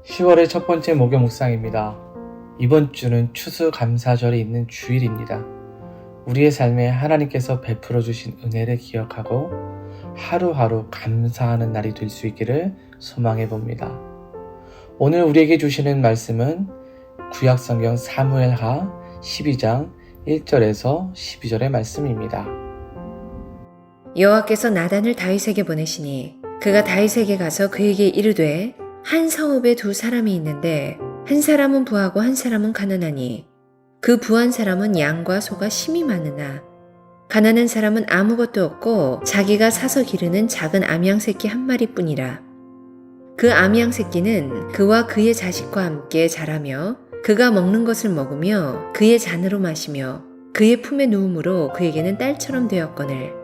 10월의 첫 번째 목요 묵상입니다. 이번 주는 추수감사절이 있는 주일입니다. 우리의 삶에 하나님께서 베풀어 주신 은혜를 기억하고 하루하루 감사하는 날이 될 수 있기를 소망해 봅니다. 오늘 우리에게 주시는 말씀은 구약성경 사무엘하 12장 1절에서 12절의 말씀입니다. 여호와께서 나단을 다윗에게 보내시니 그가 다윗에게 가서 그에게 이르되 한 성읍에 두 사람이 있는데 한 사람은 부하고 한 사람은 가난하니 그 부한 사람은 양과 소가 심히 많으나 가난한 사람은 아무것도 없고 자기가 사서 기르는 작은 암양 새끼 한 마리뿐이라. 그 암양 새끼는 그와 그의 자식과 함께 자라며 그가 먹는 것을 먹으며 그의 잔으로 마시며 그의 품에 누움으로 그에게는 딸처럼 되었거늘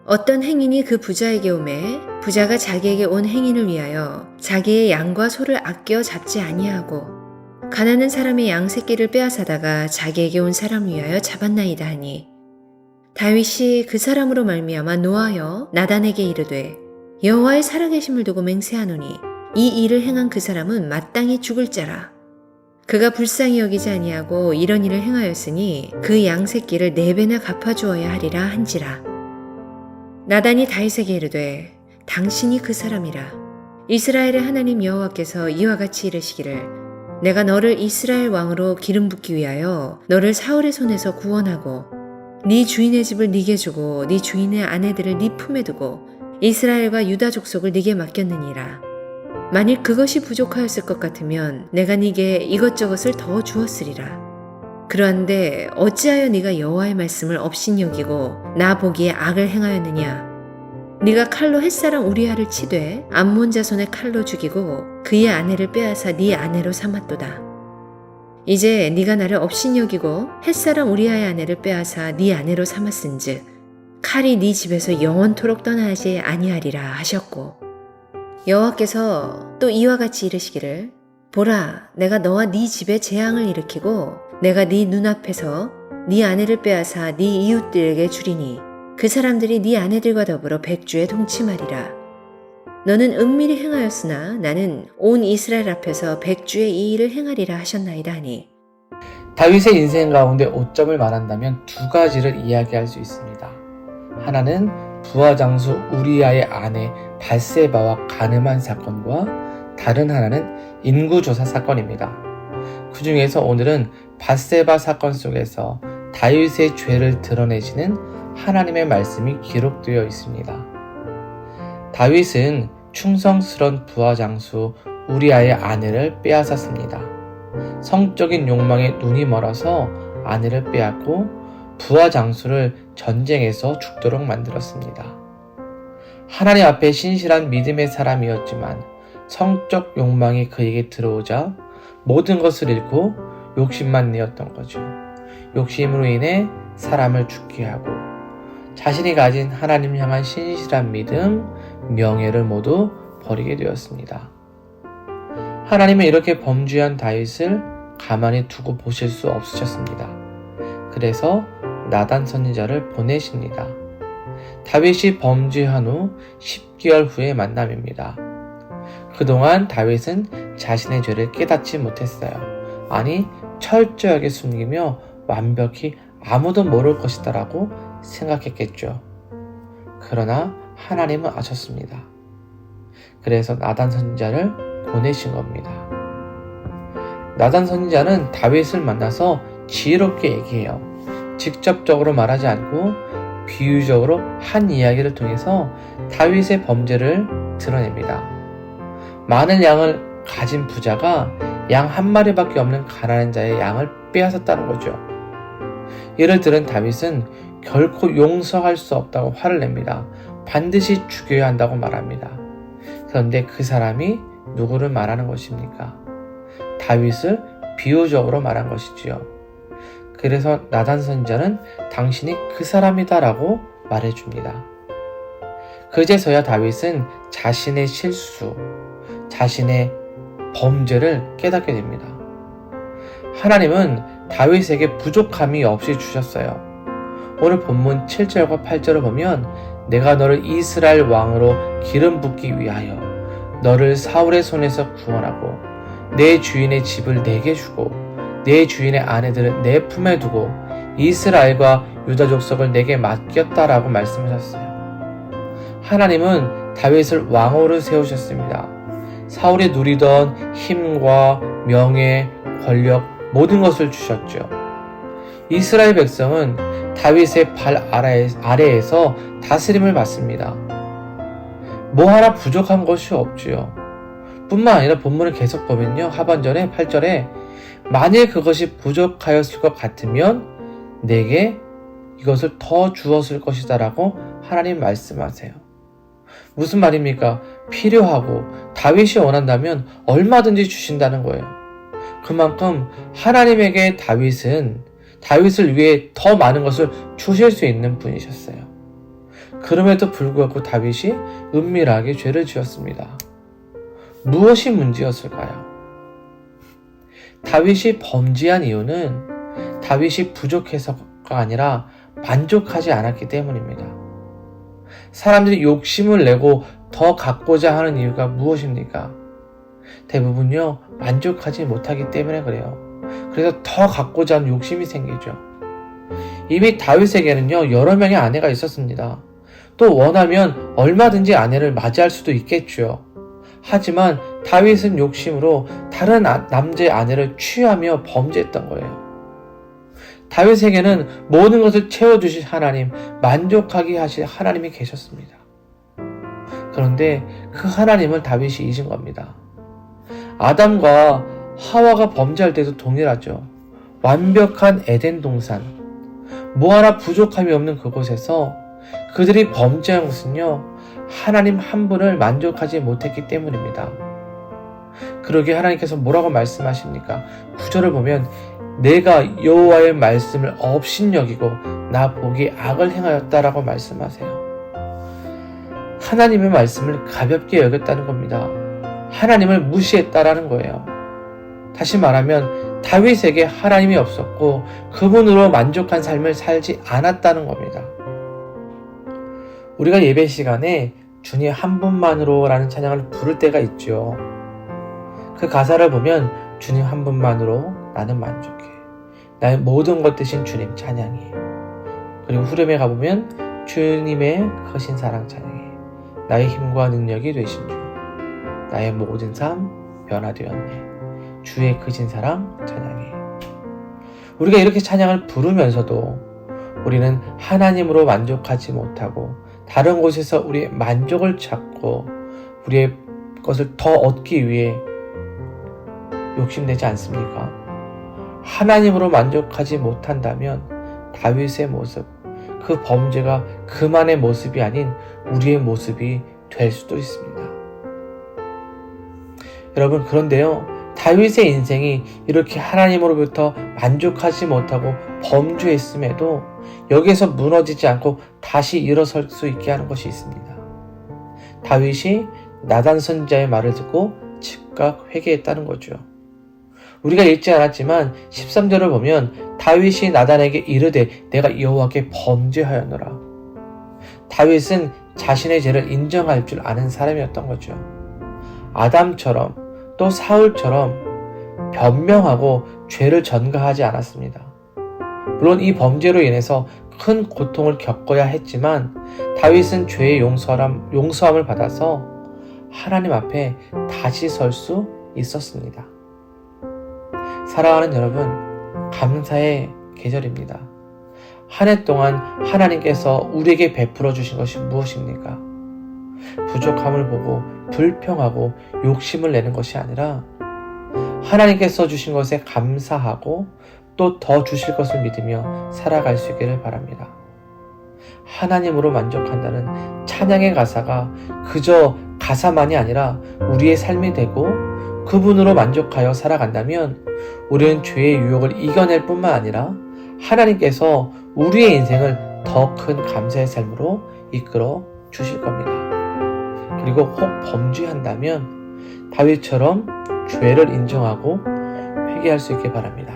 어떤 행인이 그 부자에게 오매 부자가 자기에게 온 행인을 위하여 자기의 양과 소를 아껴 잡지 아니하고 가난한 사람의 양 새끼를 빼앗아다가 자기에게 온 사람을 위하여 잡았나이다 하니 다윗이 그 사람으로 말미암아 노하여 나단에게 이르되 여호와의 살아계심을 두고 맹세하노니 이 일을 행한 그 사람은 마땅히 죽을 자라. 그가 불쌍히 여기지 아니하고 이런 일을 행하였으니 그 양 새끼를 4배나 갚아주어야 하리라 한지라. 나단이 다윗에게 이르되 당신이 그 사람이라. 이스라엘의 하나님 여호와께서 이와 같이 이르시기를 내가 너를 이스라엘 왕으로 기름 붓기 위하여 너를 사울의 손에서 구원하고 네 주인의 집을 네게 주고 네 주인의 아내들을 네 품에 두고 이스라엘과 유다 족속을 네게 맡겼느니라. 만일 그것이 부족하였을 것 같으면 내가 네게 이것저것을 더 주었으리라. 그러한데 어찌하여 네가 여호와의 말씀을 업신여기고 나 보기에 악을 행하였느냐? 네가 칼로 햇사람 우리아를 치되 암몬 자손의 칼로 죽이고 그의 아내를 빼앗아 네 아내로 삼았도다. 이제 네가 나를 업신여기고 햇사람 우리아의 아내를 빼앗아 네 아내로 삼았은즉 칼이 네 집에서 영원토록 떠나지 아니하리라 하셨고 여호와께서 또 이와 같이 이르시기를 보라 내가 너와 네 집에 재앙을 일으키고 내가 네 눈앞에서 네 아내를 빼앗아 네 이웃들에게 주리니 그 사람들이 네 아내들과 더불어 백주에 동침하리라. 너는 은밀히 행하였으나 나는 온 이스라엘 앞에서 백주의 이 일을 행하리라 하셨나이다 하니 다윗의 인생 가운데 오점을 말한다면 두 가지를 이야기할 수 있습니다. 하나는 부하 장수 우리아의 아내 밧세바와 간음한 사건과 다른 하나는 인구조사 사건입니다. 그 중에서 오늘은 밧세바 사건 속에서 다윗의 죄를 드러내시는 하나님의 말씀이 기록되어 있습니다. 다윗은 충성스런 부하 장수 우리아의 아내를 빼앗았습니다. 성적인 욕망에 눈이 멀어서 아내를 빼앗고 부하 장수를 전쟁에서 죽도록 만들었습니다. 하나님 앞에 신실한 믿음의 사람이었지만 성적 욕망이 그에게 들어오자 모든 것을 잃고 욕심만 내었던 거죠. 욕심으로 인해 사람을 죽게 하고 자신이 가진 하나님 향한 신실한 믿음, 명예를 모두 버리게 되었습니다. 하나님은 이렇게 범죄한 다윗을 가만히 두고 보실 수 없으셨습니다. 그래서 나단 선지자를 보내십니다. 다윗이 범죄한 후 10개월 후의 만남입니다. 그동안 다윗은 자신의 죄를 깨닫지 못했어요. 아니, 철저하게 숨기며 완벽히 아무도 모를 것이다 라고 생각했겠죠. 그러나 하나님은 아셨습니다. 그래서 나단 선지자를 보내신 겁니다. 나단 선지자는 다윗을 만나서 지혜롭게 얘기해요. 직접적으로 말하지 않고 비유적으로 한 이야기를 통해서 다윗의 범죄를 드러냅니다. 많은 양을 가진 부자가 양 한 마리밖에 없는 가난한 자의 양을 빼앗았다는 거죠. 이를 들은 다윗은 결코 용서할 수 없다고 화를 냅니다. 반드시 죽여야 한다고 말합니다. 그런데 그 사람이 누구를 말하는 것입니까? 다윗을 비유적으로 말한 것이지요. 그래서 나단 선지자는 당신이 그 사람이다 라고 말해줍니다. 그제서야 다윗은 자신의 실수, 자신의 범죄를 깨닫게 됩니다. 하나님은 다윗에게 부족함이 없이 주셨어요. 오늘 본문 7절과 8절을 보면 내가 너를 이스라엘 왕으로 기름 붓기 위하여 너를 사울의 손에서 구원하고 내 주인의 집을 내게 주고 내 주인의 아내들을 내 품에 두고 이스라엘과 유다 족속을 내게 맡겼다라고 말씀하셨어요. 하나님은 다윗을 왕으로 세우셨습니다. 사울이 누리던 힘과 명예, 권력 모든 것을 주셨죠. 이스라엘 백성은 다윗의 발 아래에서 다스림을 받습니다. 뭐 하나 부족한 것이 없지요. 뿐만 아니라 본문을 계속 보면요. 하반절에 8절에 만일 그것이 부족하였을 것 같으면 내게 이것을 더 주었을 것이다 라고 하나님 말씀하세요. 무슨 말입니까? 필요하고 다윗이 원한다면 얼마든지 주신다는 거예요. 그만큼 하나님에게 다윗을 위해 더 많은 것을 주실 수 있는 분이셨어요. 그럼에도 불구하고 다윗이 은밀하게 죄를 지었습니다. 무엇이 문제였을까요? 다윗이 범죄한 이유는 다윗이 부족해서가 아니라 만족하지 않았기 때문입니다. 사람들이 욕심을 내고 더 갖고자 하는 이유가 무엇입니까? 대부분요, 만족하지 못하기 때문에 그래요. 그래서 더 갖고자 하는 욕심이 생기죠. 이미 다윗에게는요, 여러 명의 아내가 있었습니다. 또 원하면 얼마든지 아내를 맞이할 수도 있겠죠. 하지만 다윗은 욕심으로 다른 남자의 아내를 취하며 범죄했던 거예요. 다윗에게는 모든 것을 채워주실 하나님, 만족하게 하실 하나님이 계셨습니다. 그런데 그 하나님을 다윗이 잊은 겁니다. 아담과 하와가 범죄할 때도 동일하죠. 완벽한 에덴 동산, 뭐 하나 부족함이 없는 그곳에서 그들이 범죄한 것은요, 하나님 한 분을 만족하지 못했기 때문입니다. 그러기에 하나님께서 뭐라고 말씀하십니까? 9절을 보면 내가 여호와의 말씀을 업신여기고 나 보기에 악을 행하였다라고 말씀하세요. 하나님의 말씀을 가볍게 여겼다는 겁니다. 하나님을 무시했다라는 거예요. 다시 말하면 다윗에게 하나님이 없었고 그분으로 만족한 삶을 살지 않았다는 겁니다. 우리가 예배 시간에 주님 한 분만으로 라는 찬양을 부를 때가 있죠. 그 가사를 보면 주님 한 분만으로 나는 만족해. 나의 모든 것 되신 주님 찬양해. 그리고 후렴에 가보면 주님의 크신 사랑 찬양해. 나의 힘과 능력이 되신 주. 나의 모든 삶 변화되었네. 주의 크신 사랑 찬양해. 우리가 이렇게 찬양을 부르면서도 우리는 하나님으로 만족하지 못하고 다른 곳에서 우리의 만족을 찾고 우리의 것을 더 얻기 위해 욕심내지 않습니까? 하나님으로 만족하지 못한다면 다윗의 모습, 그 범죄가 그만의 모습이 아닌 우리의 모습이 될 수도 있습니다. 여러분, 그런데요, 다윗의 인생이 이렇게 하나님으로부터 만족하지 못하고 범죄했음에도 여기에서 무너지지 않고 다시 일어설 수 있게 하는 것이 있습니다. 다윗이 나단 선지자의 말을 듣고 즉각 회개했다는 거죠. 우리가 읽지 않았지만 13절을 보면 다윗이 나단에게 이르되 내가 여호와께 범죄하였노라. 다윗은 자신의 죄를 인정할 줄 아는 사람이었던 거죠. 아담처럼 또 사울처럼 변명하고 죄를 전가하지 않았습니다. 물론 이 범죄로 인해서 큰 고통을 겪어야 했지만 다윗은 죄의 용서함을 받아서 하나님 앞에 다시 설 수 있었습니다. 사랑하는 여러분, 감사의 계절입니다. 한 해 동안 하나님께서 우리에게 베풀어 주신 것이 무엇입니까? 부족함을 보고 불평하고 욕심을 내는 것이 아니라 하나님께서 주신 것에 감사하고 또 더 주실 것을 믿으며 살아갈 수 있기를 바랍니다. 하나님으로 만족한다는 찬양의 가사가 그저 가사만이 아니라 우리의 삶이 되고 그분으로 만족하여 살아간다면 우리는 죄의 유혹을 이겨낼 뿐만 아니라 하나님께서 우리의 인생을 더 큰 감사의 삶으로 이끌어 주실 겁니다. 그리고 혹 범죄한다면 다윗처럼 죄를 인정하고 회개할 수 있게 바랍니다.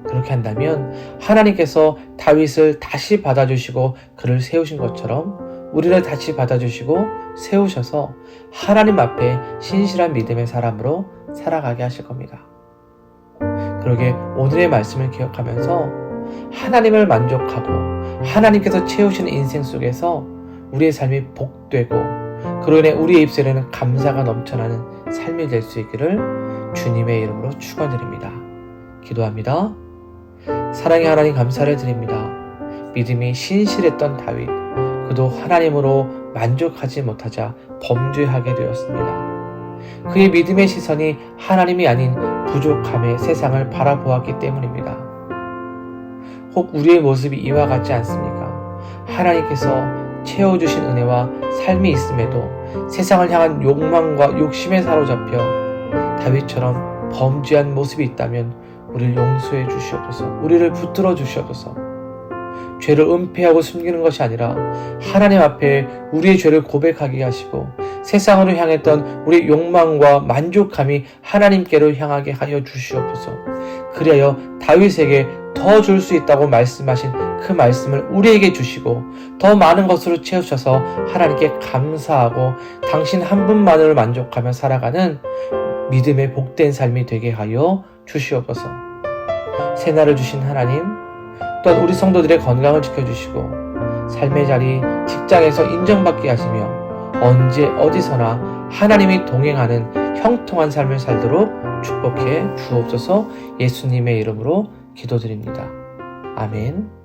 그렇게 한다면 하나님께서 다윗을 다시 받아주시고 그를 세우신 것처럼 우리를 다시 받아주시고 세우셔서 하나님 앞에 신실한 믿음의 사람으로 살아가게 하실 겁니다. 그러게 오늘의 말씀을 기억하면서 하나님을 만족하고 하나님께서 채우시는 인생 속에서 우리의 삶이 복되고 그로 인해 우리의 입술에는 감사가 넘쳐나는 삶이 될 수 있기를 주님의 이름으로 축원드립니다. 기도합니다. 사랑의 하나님 감사를 드립니다. 믿음이 신실했던 다윗, 그도 하나님으로 만족하지 못하자 범죄하게 되었습니다. 그의 믿음의 시선이 하나님이 아닌 부족함의 세상을 바라보았기 때문입니다. 혹 우리의 모습이 이와 같지 않습니까? 하나님께서 채워주신 은혜와 삶이 있음에도 세상을 향한 욕망과 욕심에 사로잡혀 다윗처럼 범죄한 모습이 있다면 우리를 용서해 주시옵소서. 우리를 붙들어 주시옵소서. 죄를 은폐하고 숨기는 것이 아니라 하나님 앞에 우리의 죄를 고백하게 하시고 세상으로 향했던 우리의 욕망과 만족함이 하나님께로 향하게 하여 주시옵소서. 그리하여 다윗에게 더 줄 수 있다고 말씀하신 그 말씀을 우리에게 주시고 더 많은 것으로 채우셔서 하나님께 감사하고 당신 한 분만으로 만족하며 살아가는 믿음의 복된 삶이 되게 하여 주시옵소서. 새날을 주신 하나님, 또한 우리 성도들의 건강을 지켜주시고 삶의 자리, 직장에서 인정받게 하시며 언제 어디서나 하나님이 동행하는 형통한 삶을 살도록 축복해 주옵소서. 예수님의 이름으로 기도드립니다. 아멘.